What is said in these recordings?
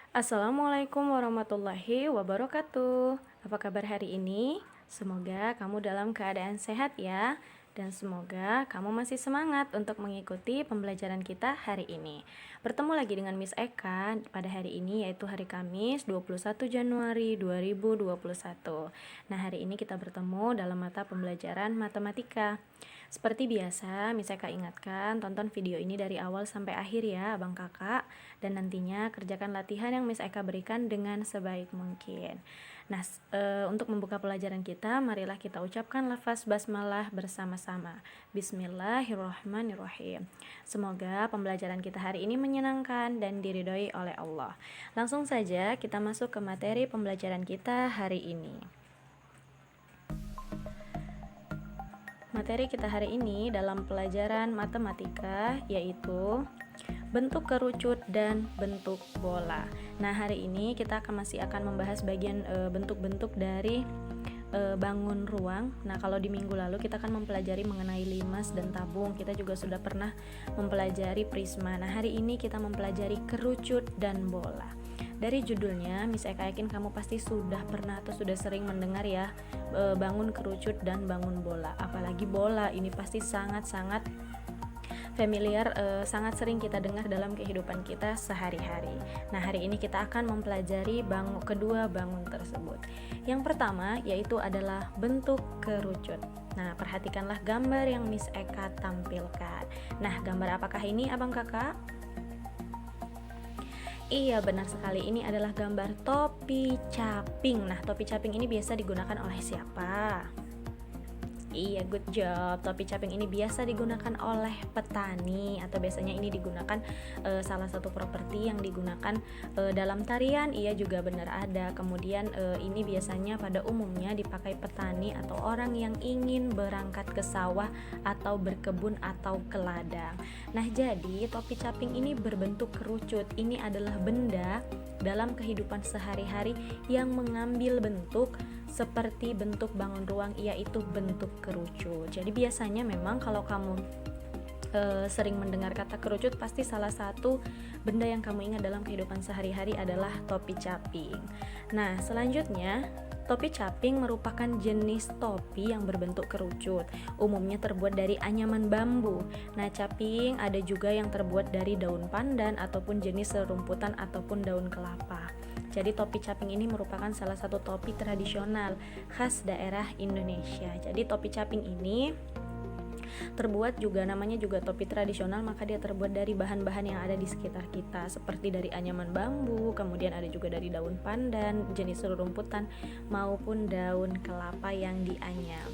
Assalamualaikum warahmatullahi wabarakatuh. Apa kabar hari ini? Semoga kamu dalam keadaan sehat ya. Dan semoga kamu masih semangat untuk mengikuti pembelajaran kita hari ini. Bertemu lagi dengan Miss Eka pada hari ini, yaitu hari Kamis 21 Januari 2021. Nah, hari ini kita bertemu dalam mata pembelajaran matematika. Seperti biasa, Miss Eka ingatkan, tonton video ini dari awal sampai akhir ya, abang kakak. Dan nantinya kerjakan latihan yang Miss Eka berikan dengan sebaik mungkin. Nah, untuk membuka pelajaran kita, marilah kita ucapkan lafaz basmalah bersama-sama. Bismillahirrahmanirrahim. Semoga pembelajaran kita hari ini menyenangkan dan diridhoi oleh Allah. Langsung saja kita masuk ke materi pembelajaran kita hari ini. Materi kita hari ini dalam pelajaran matematika yaitu bentuk kerucut dan bentuk bola. Nah, hari ini kita masih akan membahas bagian bentuk-bentuk dari bangun ruang. Nah, kalau di minggu lalu kita akan mempelajari mengenai limas dan tabung. Kita juga sudah pernah mempelajari prisma. Nah, hari ini kita mempelajari kerucut dan bola. Dari judulnya, Miss Eka yakin kamu pasti sudah pernah atau sudah sering mendengar ya, bangun kerucut dan bangun bola. Apalagi bola, ini pasti sangat-sangat familiar, sangat sering kita dengar dalam kehidupan kita sehari-hari. Nah, hari ini kita akan mempelajari kedua bangun tersebut. Yang pertama yaitu adalah bentuk kerucut. Nah, perhatikanlah gambar yang Miss Eka tampilkan. Nah, gambar apakah ini abang kakak? Iya, benar sekali, ini adalah gambar topi caping. Nah, topi caping ini biasa digunakan oleh siapa? Iya, good job. Topi caping ini biasa digunakan oleh petani atau biasanya ini digunakan salah satu properti yang digunakan dalam tarian. Iya juga benar ada. Kemudian ini biasanya pada umumnya dipakai petani atau orang yang ingin berangkat ke sawah atau berkebun atau ke ladang. Nah, jadi topi caping ini berbentuk kerucut. Ini adalah benda dalam kehidupan sehari-hari yang mengambil bentuk seperti bentuk bangun ruang, yaitu bentuk kerucut. Jadi biasanya memang kalau kamu sering mendengar kata kerucut, pasti salah satu benda yang kamu ingat dalam kehidupan sehari-hari adalah topi caping. Nah, selanjutnya topi caping merupakan jenis topi yang berbentuk kerucut. Umumnya terbuat dari anyaman bambu. Nah, caping ada juga yang terbuat dari daun pandan ataupun jenis serumputan ataupun daun kelapa. Jadi topi caping ini merupakan salah satu topi tradisional khas daerah Indonesia. Jadi topi caping ini terbuat juga, namanya juga topi tradisional, maka dia terbuat dari bahan-bahan yang ada di sekitar kita, seperti dari anyaman bambu, kemudian ada juga dari daun pandan, jenis serumputan maupun daun kelapa yang dianyam.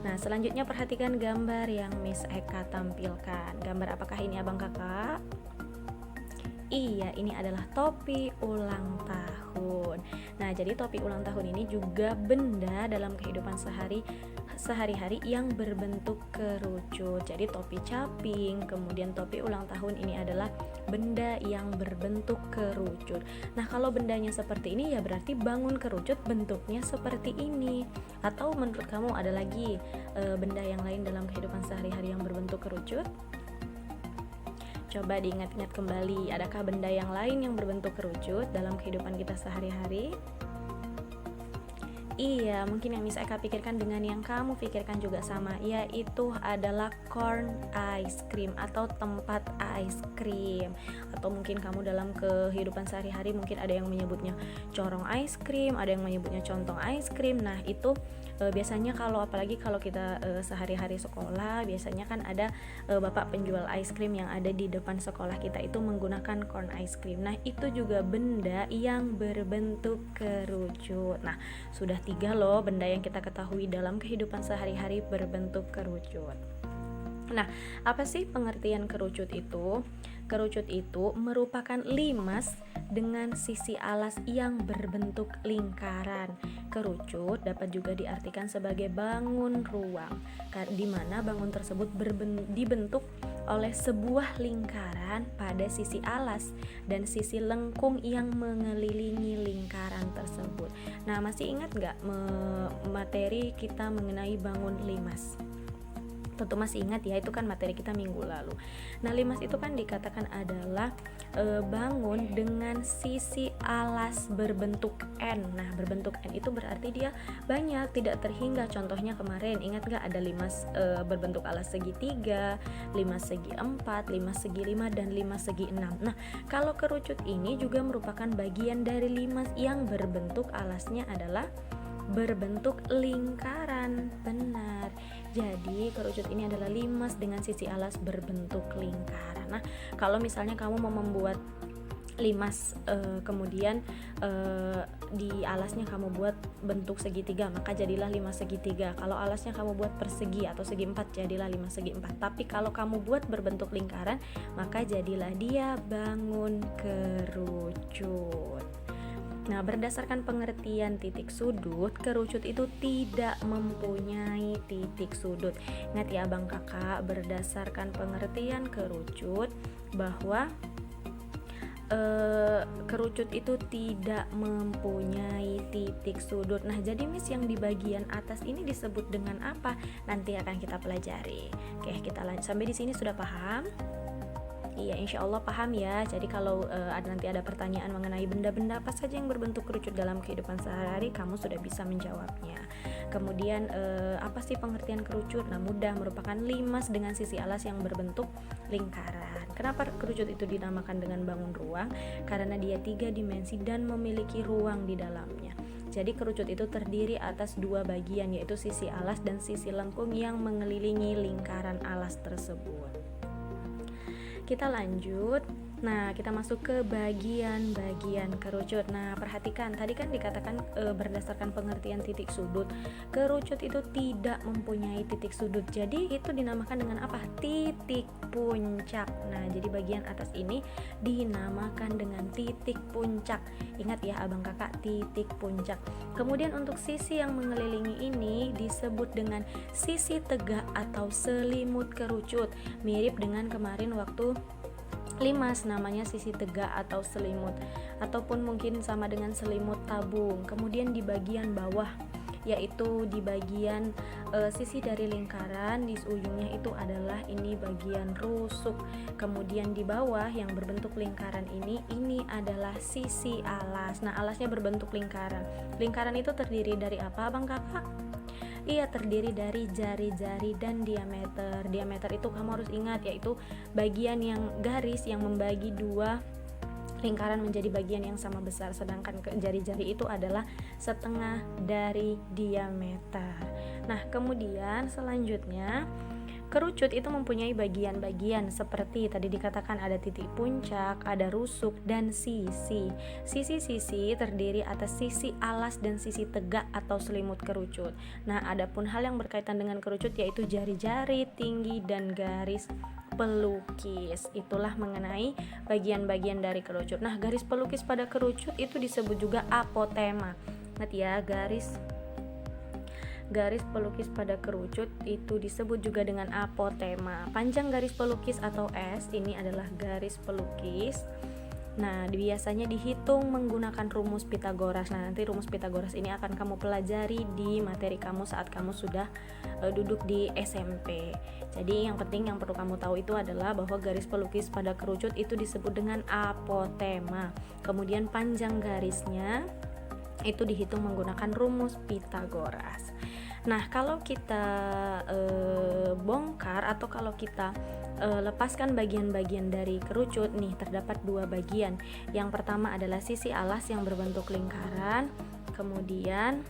Nah, selanjutnya perhatikan gambar yang Miss Eka tampilkan. Gambar apakah ini abang kakak? Iya, ini adalah topi ulang tahun. Nah, jadi topi ulang tahun ini juga benda dalam kehidupan sehari-hari yang berbentuk kerucut. Jadi topi caping, kemudian topi ulang tahun ini adalah benda yang berbentuk kerucut. Nah, kalau bendanya seperti ini ya berarti bangun kerucut bentuknya seperti ini. Atau menurut kamu ada lagi benda yang lain dalam kehidupan sehari-hari yang berbentuk kerucut? Coba diingat-ingat kembali, adakah benda yang lain yang berbentuk kerucut dalam kehidupan kita sehari-hari? Iya, mungkin yang Miss Eka pikirkan dengan yang kamu pikirkan juga sama, yaitu adalah corn ice cream atau tempat ice cream. Atau mungkin kamu dalam kehidupan sehari-hari mungkin ada yang menyebutnya corong ice cream, ada yang menyebutnya contong ice cream. Nah, itu biasanya apalagi kalau kita sehari-hari sekolah, biasanya kan ada bapak penjual ice cream yang ada di depan sekolah kita itu menggunakan corn ice cream. Nah, itu juga benda yang berbentuk kerucut. Nah, sudah 3 loh benda yang kita ketahui dalam kehidupan sehari-hari berbentuk kerucut. Nah, apa sih pengertian kerucut itu? Kerucut itu merupakan limas dengan sisi alas yang berbentuk lingkaran. Kerucut dapat juga diartikan sebagai bangun ruang, di mana bangun tersebut dibentuk oleh sebuah lingkaran pada sisi alas dan sisi lengkung yang mengelilingi lingkaran tersebut. Nah, masih ingat gak materi kita mengenai bangun limas? Tentu masih ingat ya, itu kan materi kita minggu lalu. Nah, limas itu kan dikatakan adalah bangun dengan sisi alas berbentuk N. Nah, berbentuk N itu berarti dia banyak, tidak terhingga. Contohnya kemarin, ingat gak ada limas berbentuk alas segitiga, limas segi 4, limas segi 5, dan limas segi 6. Nah, kalau kerucut ini juga merupakan bagian dari limas yang berbentuk alasnya adalah berbentuk lingkaran. Benar. Jadi kerucut ini adalah limas dengan sisi alas berbentuk lingkaran. Nah, kalau misalnya kamu mau membuat limas kemudian di alasnya kamu buat bentuk segitiga, maka jadilah limas segitiga. Kalau alasnya kamu buat persegi atau segi 4, jadilah limas segi 4. Tapi kalau kamu buat berbentuk lingkaran, maka jadilah dia bangun kerucut. Nah, berdasarkan pengertian titik sudut, kerucut itu tidak mempunyai titik sudut. Ingat ya abang kakak, berdasarkan pengertian kerucut bahwa kerucut itu tidak mempunyai titik sudut. Nah, jadi Miss yang di bagian atas ini disebut dengan apa? Nanti akan kita pelajari. Oke, kita lanjut. Sampai di sini sudah paham? Iya, insya Allah paham ya. Jadi kalau nanti ada pertanyaan mengenai benda-benda apa saja yang berbentuk kerucut dalam kehidupan sehari-hari, kamu sudah bisa menjawabnya. Kemudian apa sih pengertian kerucut? Nah, mudah, merupakan limas dengan sisi alas yang berbentuk lingkaran. Kenapa kerucut itu dinamakan dengan bangun ruang? Karena dia 3 dimensi dan memiliki ruang di dalamnya. Jadi kerucut itu terdiri atas 2 bagian, yaitu sisi alas dan sisi lengkung yang mengelilingi lingkaran alas tersebut. Kita lanjut. Nah, kita masuk ke bagian-bagian kerucut. Nah, perhatikan, tadi kan dikatakan berdasarkan pengertian titik sudut, kerucut itu tidak mempunyai titik sudut. Jadi itu dinamakan dengan apa? Titik puncak. Nah, jadi bagian atas ini dinamakan dengan titik puncak. Ingat ya abang kakak, titik puncak. Kemudian untuk sisi yang mengelilingi ini disebut dengan sisi tegak atau selimut kerucut. Mirip dengan kemarin waktu limas, namanya sisi tegak atau selimut, ataupun mungkin sama dengan selimut tabung. Kemudian di bagian bawah, yaitu di bagian sisi dari lingkaran, di ujungnya itu adalah ini bagian rusuk. Kemudian di bawah yang berbentuk lingkaran ini adalah sisi alas. Nah, alasnya berbentuk lingkaran. Lingkaran itu terdiri dari apa abang kakak? Iya, terdiri dari jari-jari dan diameter. Diameter itu kamu harus ingat, yaitu bagian yang garis yang membagi 2 lingkaran menjadi bagian yang sama besar, sedangkan jari-jari itu adalah setengah dari diameter. Nah, kemudian selanjutnya kerucut itu mempunyai bagian-bagian seperti tadi dikatakan ada titik puncak, ada rusuk, dan sisi. Sisi-sisi terdiri atas sisi alas dan sisi tegak atau selimut kerucut. Nah, adapun hal yang berkaitan dengan kerucut yaitu jari-jari, tinggi, dan garis pelukis. Itulah mengenai bagian-bagian dari kerucut. Nah, garis pelukis pada kerucut itu disebut juga apotema. Ingat ya, garis pelukis pada kerucut itu disebut juga dengan apotema. Panjang garis pelukis atau S ini adalah garis pelukis. Nah, biasanya dihitung menggunakan rumus Pitagoras. Nah, nanti rumus Pitagoras ini akan kamu pelajari di materi kamu saat kamu sudah duduk di SMP. Jadi yang penting yang perlu kamu tahu itu adalah bahwa garis pelukis pada kerucut itu disebut dengan apotema. Kemudian panjang garisnya itu dihitung menggunakan rumus Pitagoras. Nah, kalau kita bongkar atau kalau kita lepaskan bagian-bagian dari kerucut nih, terdapat 2 bagian. Yang pertama adalah sisi alas yang berbentuk lingkaran, kemudian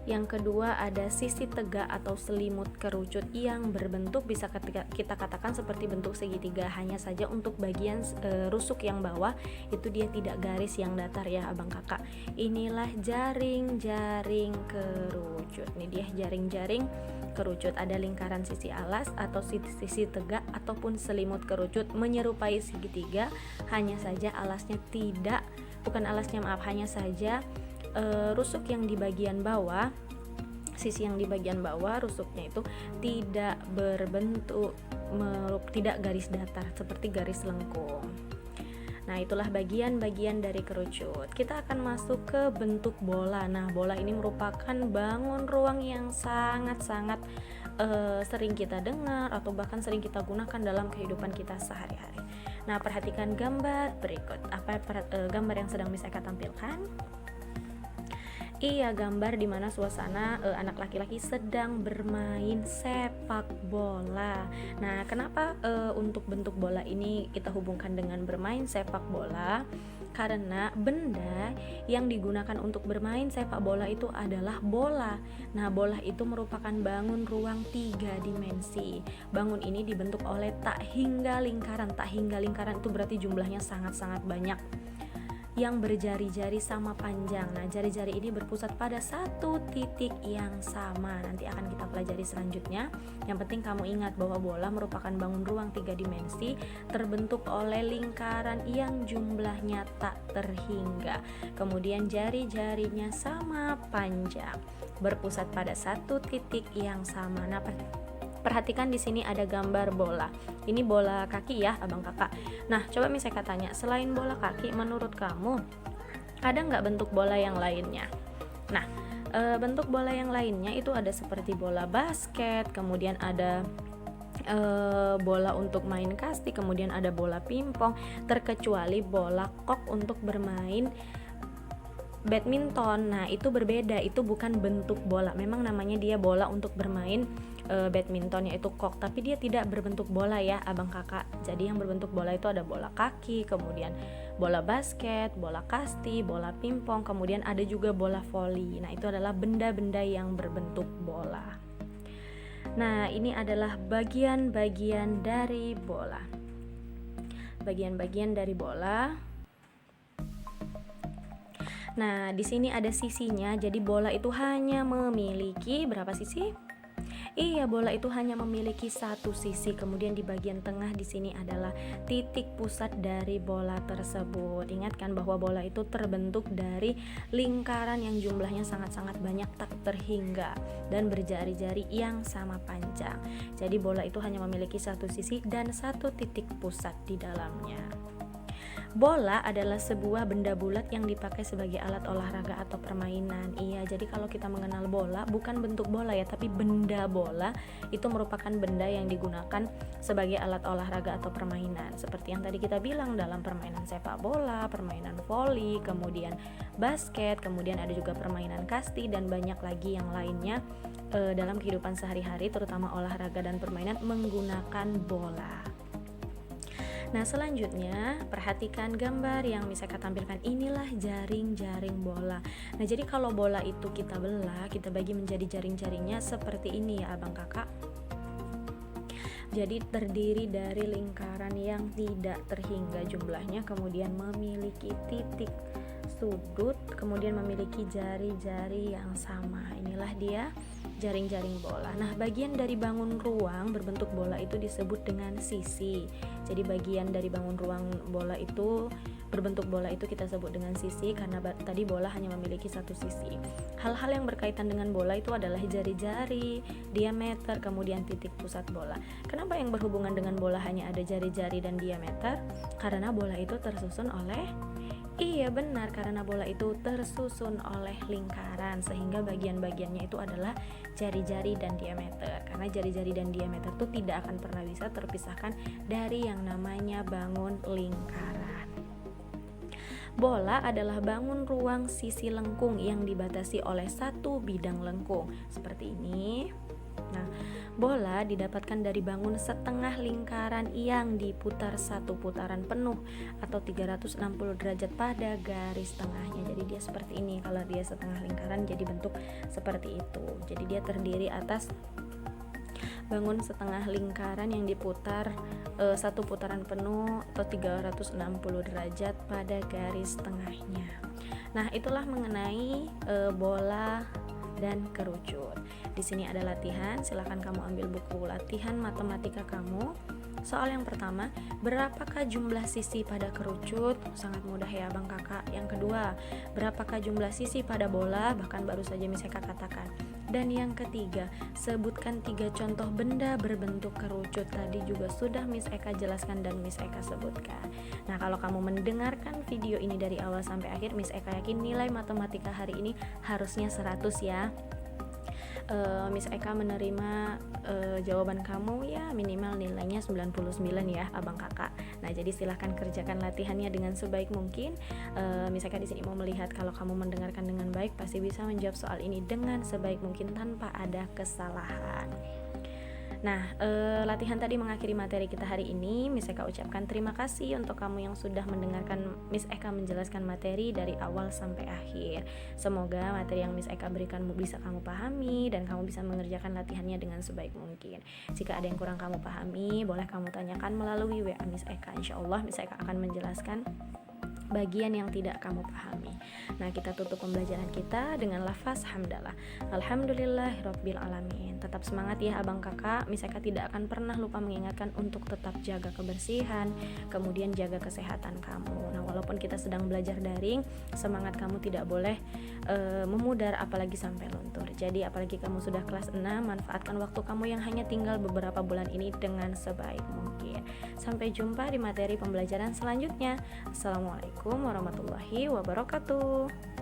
yang kedua ada sisi tegak atau selimut kerucut yang berbentuk bisa kita katakan seperti bentuk segitiga, hanya saja untuk bagian rusuk yang bawah itu dia tidak garis yang datar ya abang kakak. Inilah jaring-jaring kerucut. Ini dia jaring-jaring kerucut, ada lingkaran sisi alas atau sisi tegak ataupun selimut kerucut menyerupai segitiga, hanya saja alasnya hanya saja rusuk yang di bagian bawah, sisi yang di bagian bawah rusuknya itu tidak berbentuk tidak garis datar seperti garis lengkung. Nah, itulah bagian-bagian dari kerucut. Kita akan masuk ke bentuk bola. Nah, bola ini merupakan bangun ruang yang sangat-sangat sering kita dengar atau bahkan sering kita gunakan dalam kehidupan kita sehari-hari. Nah, perhatikan gambar berikut. Apa gambar yang sedang Miss Eka tampilkan? Iya, gambar di mana suasana anak laki-laki sedang bermain sepak bola. Nah, kenapa untuk bentuk bola ini kita hubungkan dengan bermain sepak bola? Karena benda yang digunakan untuk bermain sepak bola itu adalah bola. Nah, bola itu merupakan bangun ruang 3 dimensi. Bangun ini dibentuk oleh tak hingga lingkaran. Tak hingga lingkaran itu berarti jumlahnya sangat-sangat banyak, yang berjari-jari sama panjang. Nah, jari-jari ini berpusat pada satu titik yang sama. Nanti akan kita pelajari selanjutnya. Yang penting kamu ingat bahwa bola merupakan bangun ruang 3 dimensi terbentuk oleh lingkaran yang jumlahnya tak terhingga. Kemudian jari-jarinya sama panjang, berpusat pada satu titik yang sama. Nah, perhatikan di sini ada gambar bola. Ini bola kaki ya, abang kakak. Nah, coba misalnya tanya, selain bola kaki, menurut kamu ada nggak bentuk bola yang lainnya? Nah, bentuk bola yang lainnya itu ada seperti bola basket, kemudian ada bola untuk main kasti, kemudian ada bola pingpong, terkecuali bola kok untuk bermain badminton. Nah, itu berbeda, itu bukan bentuk bola. Memang namanya dia bola untuk bermain badminton, yaitu kok, tapi dia tidak berbentuk bola ya abang kakak. Jadi yang berbentuk bola itu ada bola kaki, kemudian bola basket, bola kasti, bola pingpong, kemudian ada juga bola voli. Nah, itu adalah benda-benda yang berbentuk bola. Nah, ini adalah bagian-bagian dari bola. Bagian-bagian dari bola. Nah, di sini ada sisinya. Jadi bola itu hanya memiliki berapa sisi? Iya, bola itu hanya memiliki satu sisi. Kemudian di bagian tengah di sini adalah titik pusat dari bola tersebut. Ingatkan bahwa bola itu terbentuk dari lingkaran yang jumlahnya sangat-sangat banyak tak terhingga dan berjari-jari yang sama panjang. Jadi bola itu hanya memiliki satu sisi dan satu titik pusat di dalamnya. Bola adalah sebuah benda bulat yang dipakai sebagai alat olahraga atau permainan. Iya, jadi kalau kita mengenal bola, bukan bentuk bola ya, tapi benda bola itu merupakan benda yang digunakan sebagai alat olahraga atau permainan. Seperti yang tadi kita bilang dalam permainan sepak bola, permainan voli, kemudian basket, kemudian ada juga permainan kasti dan banyak lagi yang lainnya dalam kehidupan sehari-hari, terutama olahraga dan permainan menggunakan bola. Nah, selanjutnya perhatikan gambar yang bisa kita tampilkan. Inilah jaring-jaring bola. Nah, jadi kalau bola itu kita belah, kita bagi menjadi jaring-jaringnya seperti ini ya abang kakak. Jadi terdiri dari lingkaran yang tidak terhingga jumlahnya, kemudian memiliki titik sudut, kemudian memiliki jari-jari yang sama. Inilah dia jaring-jaring bola. Nah, bagian dari bangun ruang berbentuk bola itu disebut dengan sisi. Jadi bagian dari bangun ruang bola itu berbentuk bola itu kita sebut dengan sisi karena tadi bola hanya memiliki satu sisi. Hal-hal yang berkaitan dengan bola itu adalah jari-jari, diameter, kemudian titik pusat bola. Kenapa yang berhubungan dengan bola hanya ada jari-jari dan diameter? Karena bola itu tersusun oleh Iya benar, karena bola itu tersusun oleh lingkaran sehingga bagian-bagiannya itu adalah jari-jari dan diameter. Karena jari-jari dan diameter itu tidak akan pernah bisa terpisahkan dari yang namanya bangun lingkaran. Bola adalah bangun ruang sisi lengkung yang dibatasi oleh satu bidang lengkung. Seperti ini. Nah, bola didapatkan dari bangun setengah lingkaran yang diputar satu putaran penuh atau 360 derajat pada garis tengahnya. Jadi dia seperti ini. Kalau dia setengah lingkaran jadi bentuk seperti itu. Jadi dia terdiri atas bangun setengah lingkaran yang diputar satu putaran penuh atau 360 derajat pada garis tengahnya. Nah, itulah mengenai bola dan kerucut. Di sini ada latihan, silakan kamu ambil buku latihan matematika kamu. Soal yang pertama, berapakah jumlah sisi pada kerucut? Sangat mudah ya Bang Kakak. Yang kedua, berapakah jumlah sisi pada bola? Bahkan baru saja Miss Eka katakan. Dan yang ketiga, sebutkan 3 contoh benda berbentuk kerucut. Tadi juga sudah Miss Eka jelaskan dan Miss Eka sebutkan. Nah, kalau kamu mendengarkan video ini dari awal sampai akhir, Miss Eka yakin nilai matematika hari ini harusnya 100 ya. Miss Eka menerima jawaban kamu ya minimal nilainya 99 ya abang kakak. Nah jadi silahkan kerjakan latihannya dengan sebaik mungkin. Miss Eka di sini mau melihat kalau kamu mendengarkan dengan baik pasti bisa menjawab soal ini dengan sebaik mungkin tanpa ada kesalahan. Nah, latihan tadi mengakhiri materi kita hari ini. Miss Eka ucapkan terima kasih untuk kamu yang sudah mendengarkan Miss Eka menjelaskan materi dari awal sampai akhir. Semoga materi yang Miss Eka berikan bisa kamu pahami dan kamu bisa mengerjakan latihannya dengan sebaik mungkin. Jika ada yang kurang kamu pahami, boleh kamu tanyakan melalui WA Miss Eka. Insya Allah Miss Eka akan menjelaskan bagian yang tidak kamu pahami. Nah, kita tutup pembelajaran kita dengan lafaz hamdalah. Alhamdulillahirabbil alamin. Tetap semangat ya abang kakak. Miss Eka tidak akan pernah lupa mengingatkan untuk tetap jaga kebersihan, kemudian jaga kesehatan kamu. Nah, walaupun kita sedang belajar daring, semangat kamu tidak boleh memudar apalagi sampai luntur. Jadi apalagi kamu sudah kelas 6, manfaatkan waktu kamu yang hanya tinggal beberapa bulan ini dengan sebaik mungkin. Sampai jumpa di materi pembelajaran selanjutnya. Assalamualaikum warahmatullahi wabarakatuh.